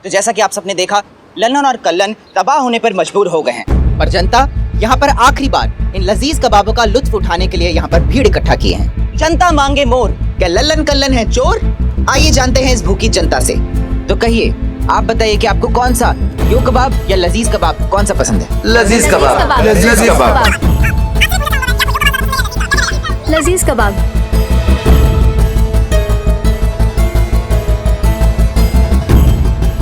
तो जैसा कि आप सबने देखा, लल्लन और कल्लन तबाह होने पर मजबूर हो गए हैं, पर जनता यहाँ पर आखिरी बार इन लजीज कबाबों का लुत्फ उठाने के लिए यहाँ पर भीड़ इकट्ठा किए हैं। जनता मांगे मोर, क्या लल्लन कल्लन है चोर? आइए जानते हैं इस भूखी जनता से। तो कहिए, आप बताइए कि आपको कौन सा यो कबाब या लजीज कबाब कौन सा पसंद है? लजीज कबाब। लजीज कबाब। लजीज कबाब।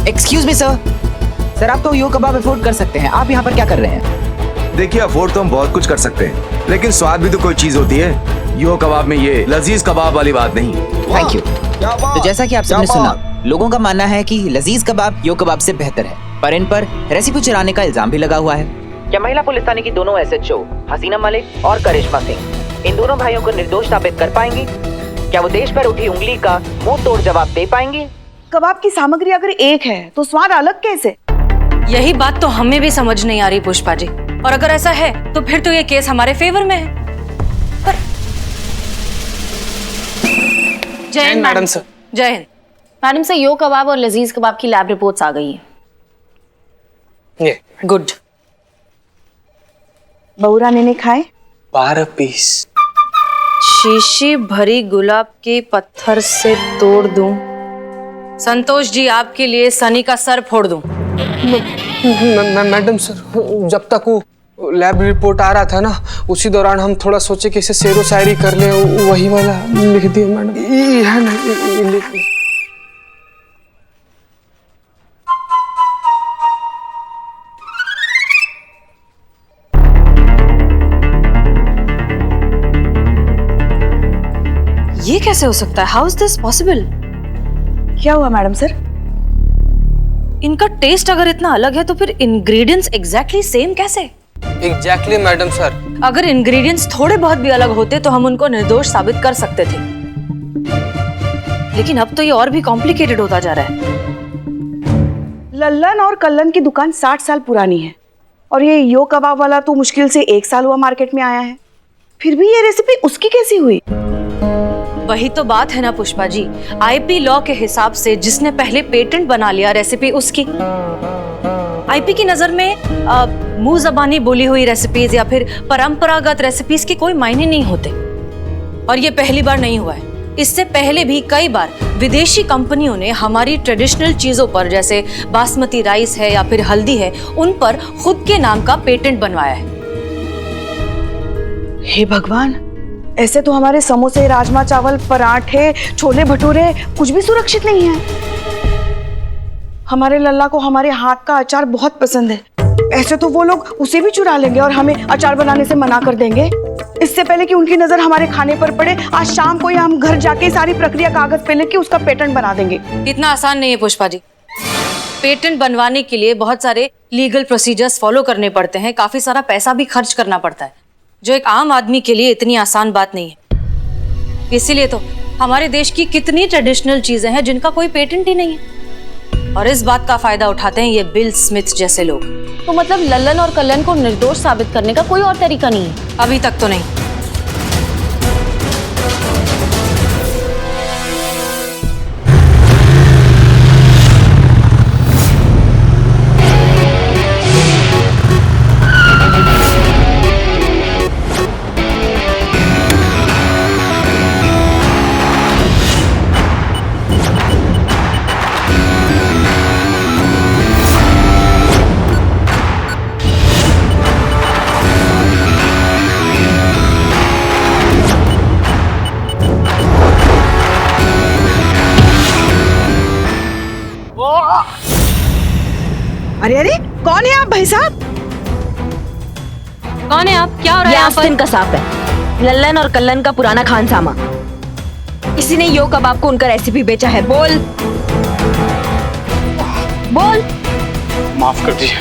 एक्सक्यूज मी सर, आप तो यो कबाब अफोर्ड कर सकते हैं, आप यहाँ पर क्या कर रहे हैं? देखिए, अफोर्ड तो हम बहुत कुछ कर सकते हैं, लेकिन स्वाद भी तो कोई चीज होती है। यो कबाब में ये लजीज कबाब वाली बात नहीं। Thank you. तो जैसा कि आप सबने सुना, लोगों का मानना है कि लजीज कबाब यो कबाब से बेहतर है, पर इन पर रेसिपी चुराने का इल्जाम भी लगा हुआ है। क्या महिला पुलिस थाने की दोनों एसएचओ हसीना मलिक और करिश्मा सिंह इन दोनों भाइयों को निर्दोष साबित कर पाएंगी? क्या वो देश पर उठी उंगली का मुंह तोड़ जवाब दे पाएंगी? कबाब की सामग्री अगर एक है तो स्वाद अलग कैसे? यही बात तो हमें भी समझ नहीं आ रही पुष्पा जी, और अगर ऐसा है तो फिर तो ये केस हमारे फेवर में है। पर जय हिंद मैडम सर। जय हिंद मैडम सर, यो कबाब और लजीज कबाब की लैब रिपोर्ट्स आ गई हैं। ये गुड। बहू ने खाए 12 पीस। शीशी भरी गुलाब के पत्थर से तोड़ दूं, संतोष जी आपके लिए सनी का सर फोड़ दूं। मैडम सर, जब तक वो लैब रिपोर्ट आ रहा था ना, उसी दौरान हम थोड़ा सोचे कि इसे शेरो शायरी कर ले, वही वाला लिख दिया मैडम। ये है ना, ये लिख दिया। ये कैसे हो सकता है? How is this possible? क्या हुआ मैडम सर? इनका टेस्ट अगर इतना अलग है तो फिर इंग्रेडिएंट्स एग्जैक्टली सेम कैसे? Exactly madam sir. अगर इंग्रेडिएंट्स थोड़े बहुत भी अलग होते तो हम उनको निर्दोष साबित कर सकते थे, लेकिन अब तो ये और भी कॉम्प्लिकेटेड होता जा रहा है। लल्लन और कल्लन की दुकान 60 साल पुरानी है, और ये यो कबाब वाला तो मुश्किल से 1 साल हुआ मार्केट में आया है। फिर भी ये रेसिपी उसकी कैसी हुई? वही तो बात है ना पुष्पा जी, आईपी लॉ के हिसाब से जिसने पहले पेटेंट बना लिया रेसिपी उसकी। आईपी की नजर में मुंह जबानी बोली हुई रेसिपीज या फिर परंपरागत रेसिपीज के कोई मायने नहीं होते, और ये पहली बार नहीं हुआ है। इससे पहले भी कई बार विदेशी कंपनियों ने हमारी ट्रेडिशनल चीजों पर, जैसे बासमती राइस है या फिर हल्दी है, उन पर खुद के नाम का पेटेंट बनवाया है। हे भगवान, ऐसे तो हमारे समोसे, राजमा चावल, पराठे, छोले भटूरे कुछ भी सुरक्षित नहीं है। हमारे लल्ला को हमारे हाथ का अचार बहुत पसंद है, ऐसे तो वो लोग उसे भी चुरा लेंगे और हमें अचार बनाने से मना कर देंगे। इससे पहले कि उनकी नजर हमारे खाने पर पड़े, आज शाम को ही हम घर जाके सारी प्रक्रिया कागज पे लेके उसका पेटेंट बना देंगे। इतना आसान नहीं है पुष्पा जी। पेटेंट बनवाने के लिए बहुत सारे लीगल प्रोसीजर्स फॉलो करने पड़ते हैं, काफी सारा पैसा भी खर्च करना पड़ता है, जो एक आम आदमी के लिए इतनी आसान बात नहीं है। इसीलिए तो हमारे देश की कितनी ट्रेडिशनल चीजें हैं जिनका कोई पेटेंट ही नहीं है, और इस बात का फायदा उठाते हैं ये बिल स्मिथ जैसे लोग। तो मतलब लल्लन और कल्लन को निर्दोष साबित करने का कोई और तरीका नहीं है? अभी तक तो नहीं। अरे अरे, कौन है आप भाई साहब? कौन है आप? क्या हो रहा है ये यहाँ पर? आस्तीन का सांप है, लल्लन और कल्लन का पुराना खानसामा। इसी ने यो कबाब को उनका रेसिपी बेचा है। बोल बोल। माफ कर दीजिए,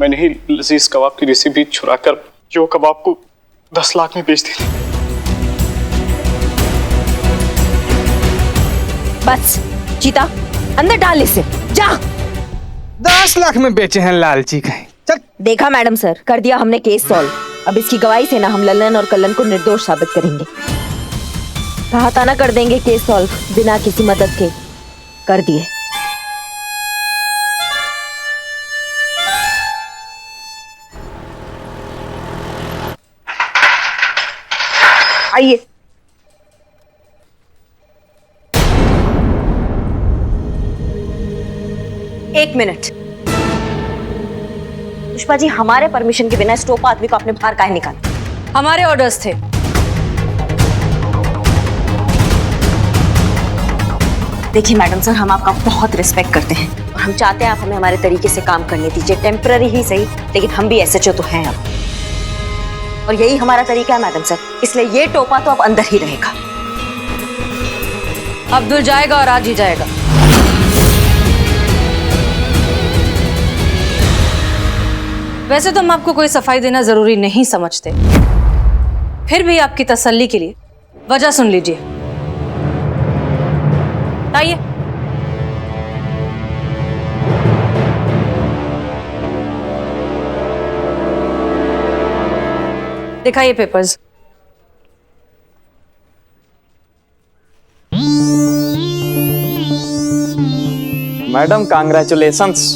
मैंने ही लजीज कबाब की रेसिपी चुराकर यो कबाब को 10 लाख में बेच दी। बस चीता, अंदर डाल इसे, जा। 10 लाख में बेचे हैं लालची कहीं। चल। देखा मैडम सर, कर दिया हमने केस सॉल्व। अब इसकी गवाही से ना हम लल्लन और कल्लन को निर्दोष साबित करेंगे। कहा था ना कर देंगे केस सॉल्व बिना किसी मदद के, कर दिए। आइए। एक मिनट पुष्पा जी, हमारे परमिशन के बिना इस टोपा आदमी को आपने बाहर काहे निकाला? हमारे ऑर्डर्स थे। देखिए मैडम सर, हम आपका बहुत रिस्पेक्ट करते हैं और हम चाहते हैं आप हमें हमारे तरीके से काम करने दीजिए, टेम्पररी ही सही, लेकिन हम भी एसएचओ तो हैं अब, और यही हमारा तरीका है मैडम सर, इसलिए ये टोपा तो अब अंदर ही रहेगा। अब्दुल जाएगा और आज ही जाएगा। वैसे तो हम आपको कोई सफाई देना जरूरी नहीं समझते, फिर भी आपकी तसल्ली के लिए वजह सुन लीजिए। आइए। दिखाइए पेपर्स। मैडम कांग्रेचुलेशंस,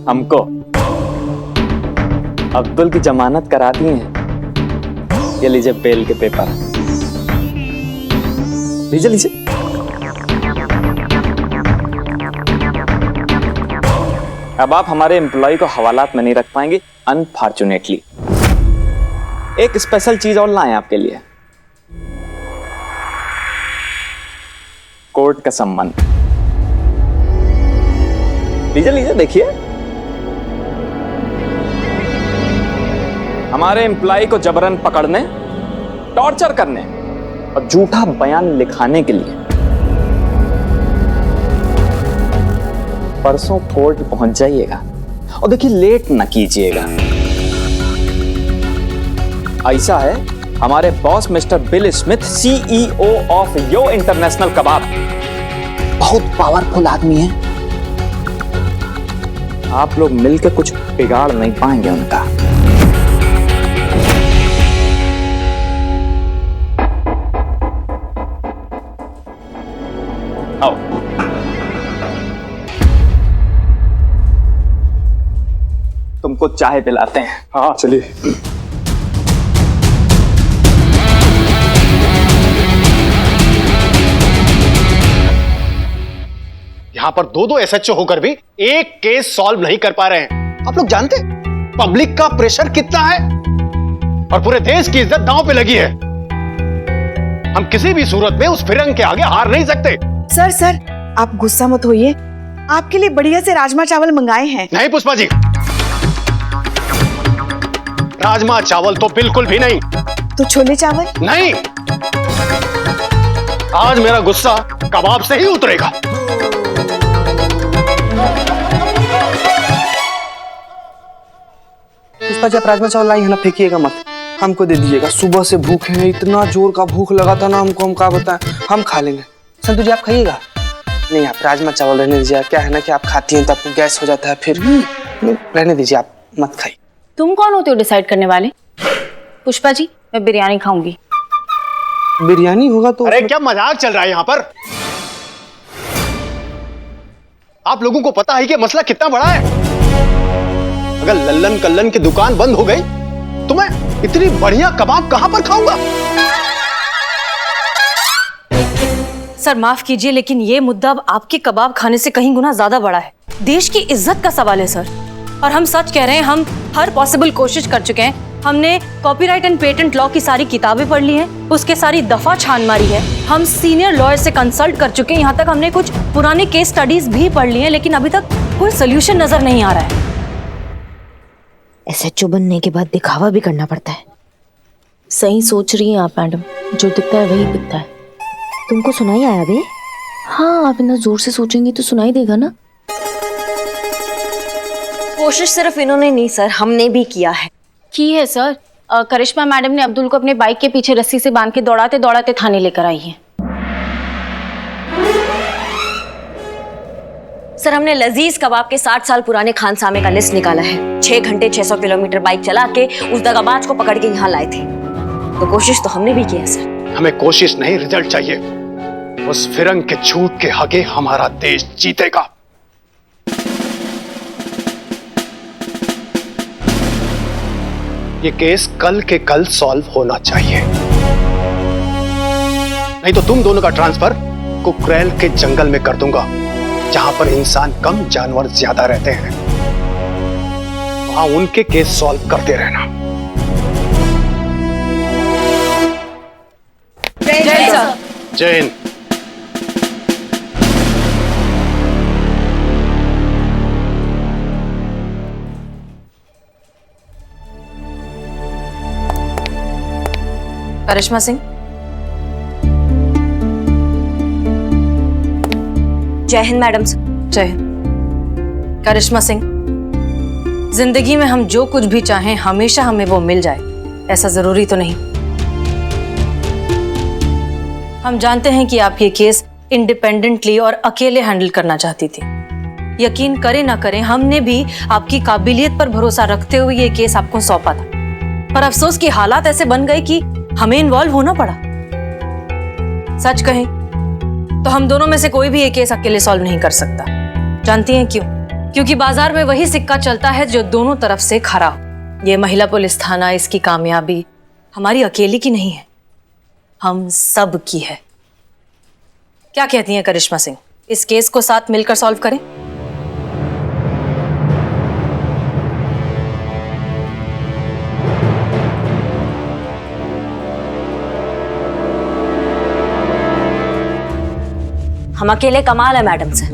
हमको अब्दुल की जमानत करा दी है। ये लीजिए बेल के पेपर, लीजिए लीजिए। अब आप हमारे एम्प्लॉय को हवालात में नहीं रख पाएंगे अनफॉर्चुनेटली। एक स्पेशल चीज और लाए आपके लिए, कोर्ट का संबंध। लीजिए लीजिए देखिए। हमारे एम्प्लॉय को जबरन पकड़ने, टॉर्चर करने और झूठा बयान लिखाने के लिए परसों कोर्ट पहुंच जाइएगा, और देखिए लेट न कीजिएगा। ऐसा है, हमारे boss Mister Bill Smith, CEO of Yo International Kebab, बहुत पावरफुल आदमी है। आप लोग मिलकर कुछ बिगाड़ नहीं पाएंगे उनका। आओ। तुमको चाय पिलाते हैं। हाँ चलिए। यहाँ पर दो दो एसएचओ होकर भी एक केस सॉल्व नहीं कर पा रहे हैं। आप लोग जानते पब्लिक का प्रेशर कितना है और पूरे देश की इज्जत दांव पे लगी है। हम किसी भी सूरत में उस फिरंग के आगे हार नहीं सकते। सर आप गुस्सा मत होइए, आपके लिए बढ़िया से राजमा चावल मंगाए हैं। नहीं पुष्पा जी, राजमा चावल तो बिल्कुल भी नहीं। तो छोले चावल? नहीं, आज मेरा गुस्सा कबाब से ही उतरेगा। पुष्पा जी, आप राजमा चावल लाई है ना, फेंकिएगा मत, हमको दे दीजिएगा। सुबह से भूखे हैं, इतना जोर का भूख लगा था ना हमको, हम क्या बताएं, हम खा लेंगे। संतु जी आप खाइएगा? नहीं, आप राजमा चावल रहने दीजिए। क्या है ना कि आप खाती हैं तो आपको गैस हो जाता है, फिर रहने दीजिए, आप मत खाइए। तुम कौन होते हो डिसाइड करने वाले? पुष्पा जी, मैं बिरयानी खाऊंगी। बिरयानी होगा तो? अरे क्या मजाक चल रहा है यहाँ पर? आप लोगों को पता है कि मसला कितना बड़ा है? अगर लल्लन कल्लन की दुकान बंद हो गई तो मैं इतनी बढ़िया कबाब कहां पर खाऊंगा? सर माफ कीजिए, लेकिन ये मुद्दा अब आपके कबाब खाने से कहीं गुना ज्यादा बड़ा है। देश की इज्जत का सवाल है सर, और हम सच कह रहे हैं, हम हर पॉसिबल कोशिश कर चुके हैं। हमने कॉपीराइट एंड पेटेंट लॉ की सारी किताबें पढ़ ली हैं, उसके सारी दफा छान मारी है। हम सीनियर लॉयर से कंसल्ट कर चुके हैं, यहाँ तक हमने कुछ पुराने केस स्टडीज भी पढ़ ली हैं, लेकिन अभी तक कोई सोल्यूशन नजर नहीं आ रहा है। एसएचओ बनने के बाद दिखावा भी करना पड़ता है। सही सोच रही हैं आप मैडम, जो दिखता है वही दिखता है। तुमको सुनाई आया बे? हाँ, आप इतना जोर से सोचेंगी तो सुनाई देगा ना। कोशिश सिर्फ इन्होंने नहीं सर, हमने भी किया है। की है सर। करिश्मा मैडम ने अब्दुल को अपने बाइक के पीछे रस्सी से बांध के दौड़ाते दौड़ाते थाने लेकर आई है। सर हमने लजीज कबाब के 60 साल पुराने खानसामे का लिस्ट निकाला है। 6 घंटे 600 किलोमीटर बाइक चला के उस दगाबाज को पकड़ के यहाँ लाए थे। तो कोशिश तो हमने भी की है सर। हमें कोशिश नहीं, रिजल्ट चाहिए। उस फिरंग के झूठ के आगे हमारा देश जीतेगा। ये केस कल के कल सॉल्व होना चाहिए। नहीं तो तुम दोनों का ट्रांसफर कुकरेल के जंगल में कर दूंगा, जहां पर इंसान कम जानवर ज्यादा रहते हैं। वहां उनके केस सॉल्व करते रहना। जय हिंद। करिश्मा सिंह। जय हिंद मैडम सर। जय हिंद। करिश्मा सिंह, जिंदगी में हम जो कुछ भी चाहें हमेशा हमें वो मिल जाए, ऐसा जरूरी तो नहीं। हम जानते हैं कि आप ये केस इंडिपेंडेंटली और अकेले हैंडल करना चाहती थी। यकीन करें ना करें, हमने भी आपकी काबिलियत पर भरोसा रखते हुए ये केस आपको सौंपा था, पर अफसोस की हालात ऐसे बन गए कि हमें इन्वॉल्व होना पड़ा। सच कहें तो हम दोनों में से कोई भी ये केस अकेले सॉल्व नहीं कर सकता। जानती हैं क्यों? क्योंकि बाजार में वही सिक्का चलता है जो दोनों तरफ से खरा हो। ये महिला पुलिस थाना, इसकी कामयाबी हमारी अकेली की नहीं है, हम सब की है। क्या कहती हैं करिश्मा सिंह, इस केस को साथ मिलकर सॉल्व करें? हम अकेले कमाल है मैडम सर,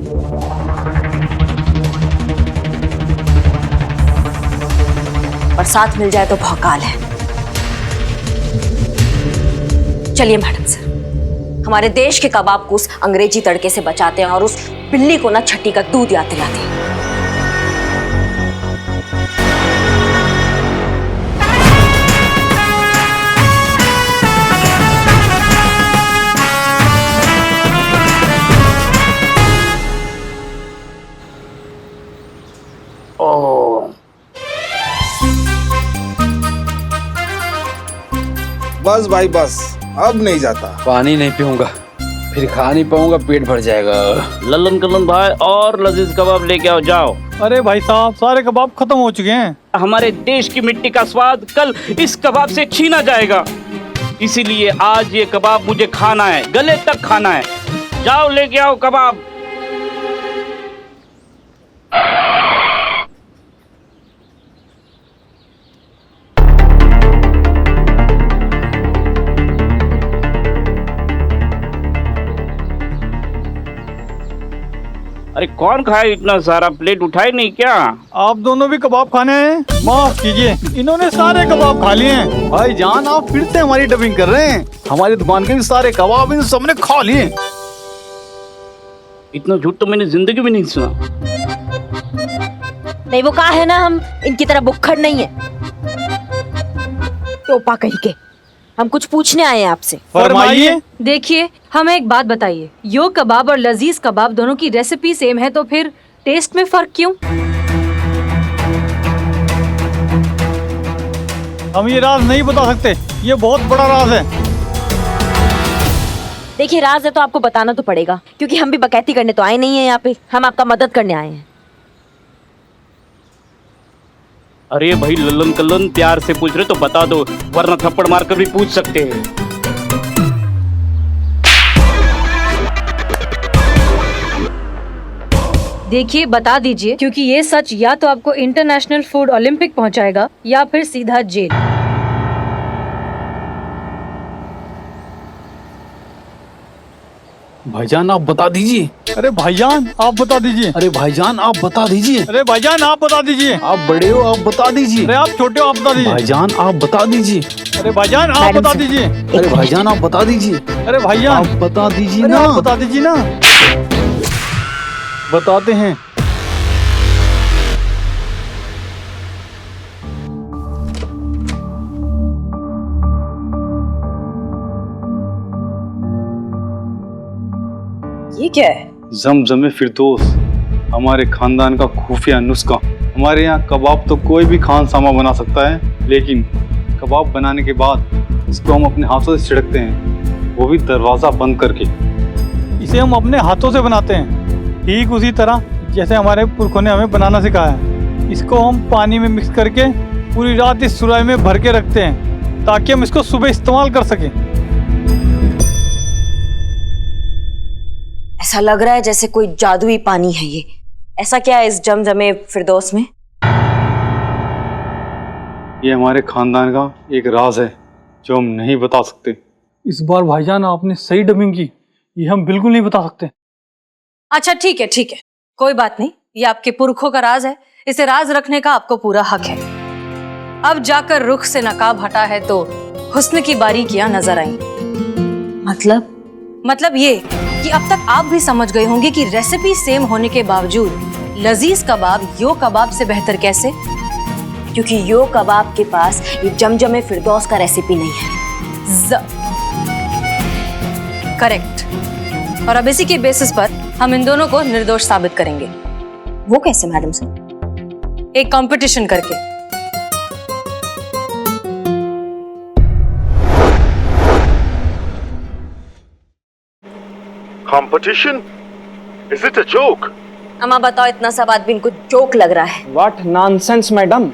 और साथ मिल जाए तो भौकाल है। चलिए मैडम सर, हमारे देश के कबाब को उस अंग्रेजी तड़के से बचाते हैं और उस बिल्ली को ना छठी का दूध याद दिलाते हैं। बस भाई बस, अब नहीं जाता। पानी नहीं पीऊंगा, फिर खा नहीं पाऊंगा, पेट भर जाएगा। लल्लन कल्लन भाई और लजीज कबाब लेके आओ, जाओ। अरे भाई साहब, सारे कबाब खत्म हो चुके हैं। हमारे देश की मिट्टी का स्वाद कल इस कबाब से छीना जाएगा, इसीलिए आज ये कबाब मुझे खाना है, गले तक खाना है। जाओ लेके आओ कबाब। अरे कौन खाए इतना सारा? प्लेट उठाए नहीं क्या? आप दोनों भी कबाब खाने हैं? माफ कीजिए, इन्होंने सारे कबाब खा लिए हैं। भाई जान, आप फिर से हमारी डबिंग कर रहे हैं। हमारी दुकान के भी सारे कबाब इन सबने खा लिए। इतना झूठ तो मैंने जिंदगी में नहीं सुना। नहीं, वो कहा है ना, हम इनकी तरह बुक्खड़ नहीं है। टोपा कहीं के। हम कुछ पूछने आए हैं आपसे। फरमाइए। देखिए, हमें एक बात बताइए, यो कबाब और लजीज कबाब दोनों की रेसिपी सेम है, तो फिर टेस्ट में फर्क क्यों? हम ये राज नहीं बता सकते, ये बहुत बड़ा राज है। देखिए, राज है तो आपको बताना तो पड़ेगा, क्योंकि हम भी बकैती करने तो आए नहीं है यहाँ पे, हम आपका मदद करने आए हैं। अरे भाई लल्लन कल्लन, प्यार से पूछ रहे तो बता दो, वरना थप्पड़ मारकर भी पूछ सकते हैं। देखिए, बता दीजिए, क्योंकि ये सच या तो आपको इंटरनेशनल फूड ओलंपिक पहुंचाएगा या फिर सीधा जेल। भाईजान आप बता दीजिए। अरे भाईजान आप बता दीजिए। अरे भाईजान आप बता दीजिए। अरे भाईजान आप बता दीजिए। आप बड़े हो, आप बता दीजिए। अरे आप छोटे हो, आप बता दीजिए। भाईजान आप बता दीजिए। अरे भाईजान आप बता दीजिए। अरे भाईजान आप बता दीजिए। अरे भाईजान आप बता दीजिए अरे ना। आप बता दीजिए ना। बताते हैं। ये क्या है? ज़मज़म फिरदौस, हमारे खानदान का खुफिया नुस्खा। हमारे यहाँ कबाब तो कोई भी खानसामा बना सकता है, लेकिन कबाब बनाने के बाद इसको हम अपने हाथों से छिड़कते हैं, वो भी दरवाज़ा बंद करके। इसे हम अपने हाथों से बनाते हैं, ठीक उसी तरह जैसे हमारे पुरखों ने हमें बनाना सिखाया है। इसको हम पानी में मिक्स करके पूरी रात इस सुराही में भर के रखते हैं, ताकि हम इसको सुबह इस्तेमाल कर सकें। ऐसा लग रहा है जैसे कोई जादुई पानी है ये। ऐसा क्या है इस जमजमे फिरदौस में? ये हमारे खानदान का एक राज है जो हम नहीं बता सकते। इस बार भाईजान आपने सही डबिंग की, ये हम बिल्कुल नहीं बता सकते। अच्छा ठीक है, कोई बात नहीं, ये आपके पुरखों का राज है, इसे राज रखने का आपको पूरा हक है। अब जाकर रुख से नकाब हटा है तो हुस्न की बारीकियां नजर आई। मतलब ये कि अब तक आप भी समझ गए होंगे कि रेसिपी सेम होने के बावजूद लजीज कबाब यो कबाब से बेहतर कैसे? क्योंकि यो कबाब के पास ये जमजमे फिरदौस का रेसिपी नहीं है। करेक्ट। और अब इसी के बेसिस पर हम इन दोनों को निर्दोष साबित करेंगे। वो कैसे मैडम सर? एक कंपटीशन करके। Competition? Is it a joke? अम्मा बताओ, इतना सब आदमी इनको जोक लग रहा है। What nonsense madam.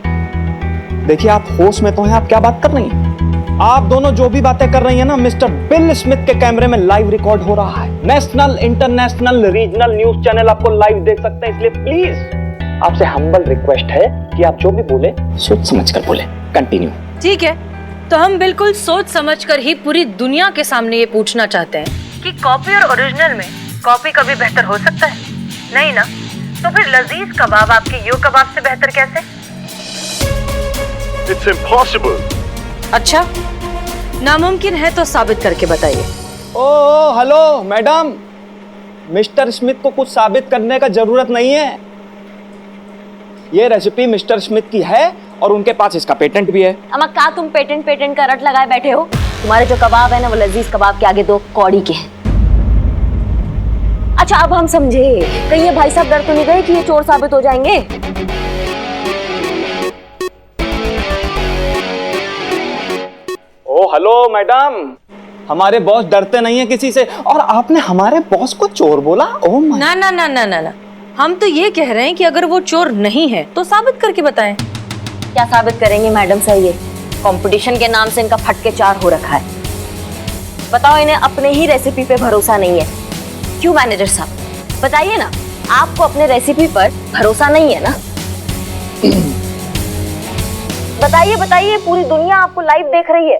देखिए आप होश में तो हैं, आप क्या बात कर रही हैं? आप दोनों जो भी बातें कर रही हैं ना, मिस्टर बिल स्मिथ के कैमरे में लाइव रिकॉर्ड हो रहा है। National, international, regional news channel आपको लाइव देख सकते हैं, इसलिए प्लीज आपसे हम्बल रिक्वेस्ट है कि आप जो भी बोले सोच समझ कर बोले। कंटिन्यू। ठीक है, तो हम बिल्कुल सोच समझकर ही पूरी दुनिया के सामने ये पूछना चाहते हैं कि कॉपी और ओरिजिनल में कॉपी कभी बेहतर हो सकता है? नहीं ना? तो फिर लजीज कबाब आपके यो कबाब से बेहतर कैसे? It's impossible. अच्छा, नामुमकिन है तो साबित करके बताइए। ओ हेलो मैडम, मिस्टर स्मिथ को कुछ साबित करने का जरूरत नहीं है। ये रेसिपी मिस्टर स्मिथ की है और उनके पास इसका पेटेंट भी है। अम्मा क्या तुम पेटेंट का रट लगाए बैठे हो? तुम्हारे जो कबाब है ना वो लजीज कबाब के आगे दो कौड़ी के हैं। अच्छा अब हम समझे, कहीं ये भाई साहब डर तो नहीं गए कि ये चोर साबित हो जाएंगे? ओ हेलो मैडम, हमारे बॉस डरते नहीं है किसी से, और आपने हमारे बॉस को चोर बोला? ओ ना ना ना ना ना ना, हम तो ये कह रहे हैं कि अगर वो चोर नहीं है तो साबित करके बताएं। क्या साबित करेंगे मैडम सर? ये कंपटीशन के नाम से इनका फटके चार हो रखा है। बताओ, इन्हें अपने ही रेसिपी पे भरोसा नहीं है। क्यों मैनेजर साहब बताइए ना, आपको अपने रेसिपी पर भरोसा नहीं है ना? बताइए, पूरी दुनिया आपको लाइव देख रही है।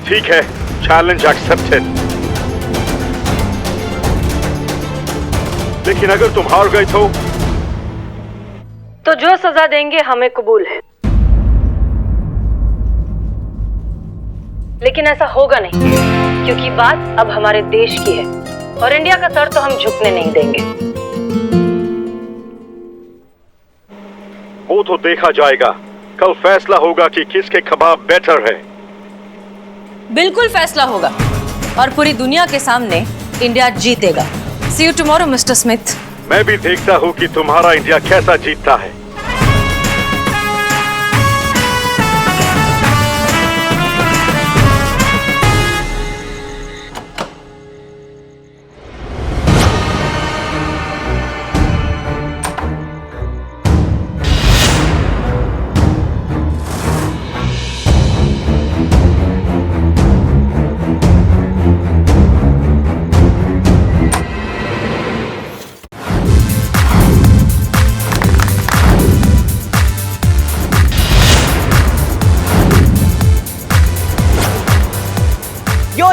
ठीक है, चैलेंज एक्सेप्टेड। लेकिन अगर तुम हार गए तो जो सजा देंगे हमें कबूल है, लेकिन ऐसा होगा नहीं, क्योंकि बात अब हमारे देश की है और इंडिया का सर तो हम झुकने नहीं देंगे। वो तो देखा जाएगा, कल फैसला होगा कि किसके कबाब बेटर है। बिल्कुल फैसला होगा और पूरी दुनिया के सामने इंडिया जीतेगा। See you tomorrow, mister Smith. मैं भी देखता हूँ कि तुम्हारा इंडिया कैसा जीतता है।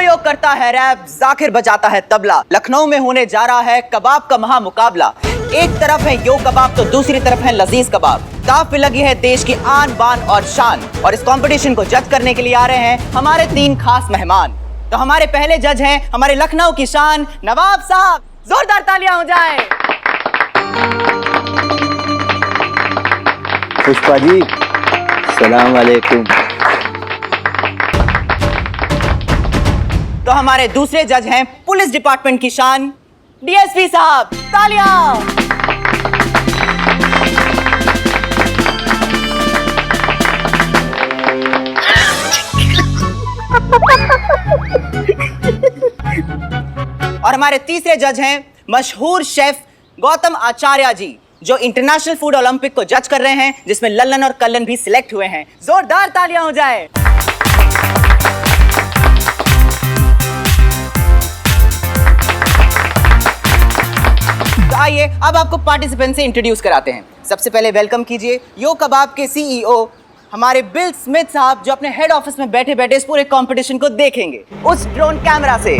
यो करता है रैप, जाकिर बजाता है तबला। लखनऊ में होने जा रहा है कबाब का महामुकाबला। एक तरफ है यो कबाब तो दूसरी तरफ है लजीज कबाब। दांव पे लगी है देश की आन बान और शान, और इस कंपटीशन को जज करने के लिए आ रहे हैं हमारे 3 खास मेहमान। तो हमारे पहले जज हैं हमारे लखनऊ की शान नवाब साहब। जोरदार तालियां हो जाए। पुष्पा जी, सलाम वालेकुम। तो हमारे दूसरे जज हैं पुलिस डिपार्टमेंट की शान डीएसपी साहब। तालियां। और हमारे तीसरे जज हैं मशहूर शेफ गौतम आचार्य जी, जो इंटरनेशनल फूड ओलंपिक को जज कर रहे हैं, जिसमें लल्लन और कल्लन भी सिलेक्ट हुए हैं। जोरदार तालियां हो जाए। तो आइए अब आपको पार्टिसिपेंट से इंट्रोड्यूस कराते हैं। सबसे पहले वेलकम कीजिए यो कबाब के सीईओ हमारे बिल स्मिथ साहब, जो अपने हेड ऑफिस में बैठे बैठे इस पूरे कंपटीशन को देखेंगे उस ड्रोन कैमरा से।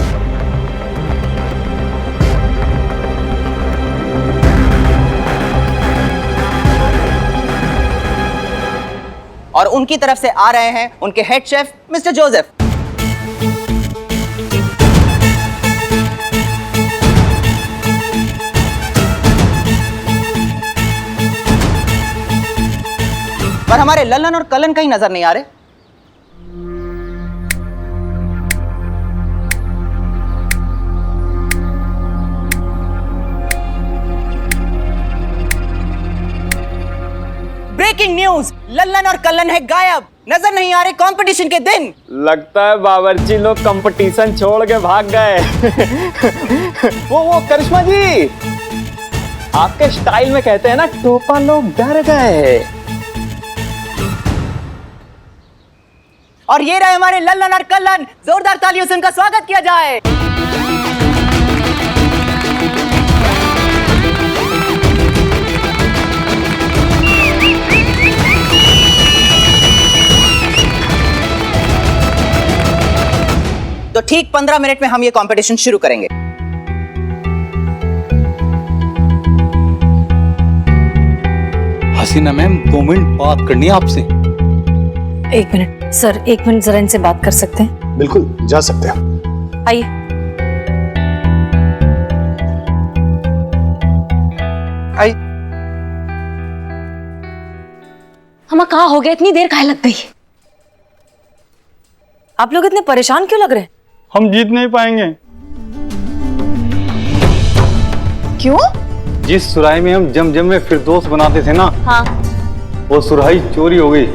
और उनकी तरफ से आ रहे हैं उनके हेड शेफ मिस्टर जोसेफ। पर हमारे लल्लन और कलन कहीं नजर नहीं आ रहे। ब्रेकिंग न्यूज, लल्लन और कलन है गायब, नजर नहीं आ रहे कंपटीशन के दिन। लगता है बावर्ची लोग कंपटीशन छोड़ के भाग गए। वो करिश्मा जी, आपके स्टाइल में कहते हैं ना, टोपा लोग डर गए। और ये रहे हमारे लल्लन और कलन, जोरदार तालियों से उनका स्वागत किया जाए। तो ठीक 15 मिनट में हम ये कंपटीशन शुरू करेंगे। हसीना मैम 2 मिनट बात करनी है आपसे। 1 मिनट सर, 1 मिनट जरा इनसे बात कर सकते हैं? बिल्कुल जा सकते हैं। आइए। हमें कहाँ हो गया, इतनी देर काहे लग गई? आप लोग इतने परेशान क्यों लग रहे हैं? हम जीत नहीं पाएंगे। क्यों? जिस सुराही में हम जम में फिरदौस बनाते थे ना, हाँ, वो सुराही चोरी हो गई।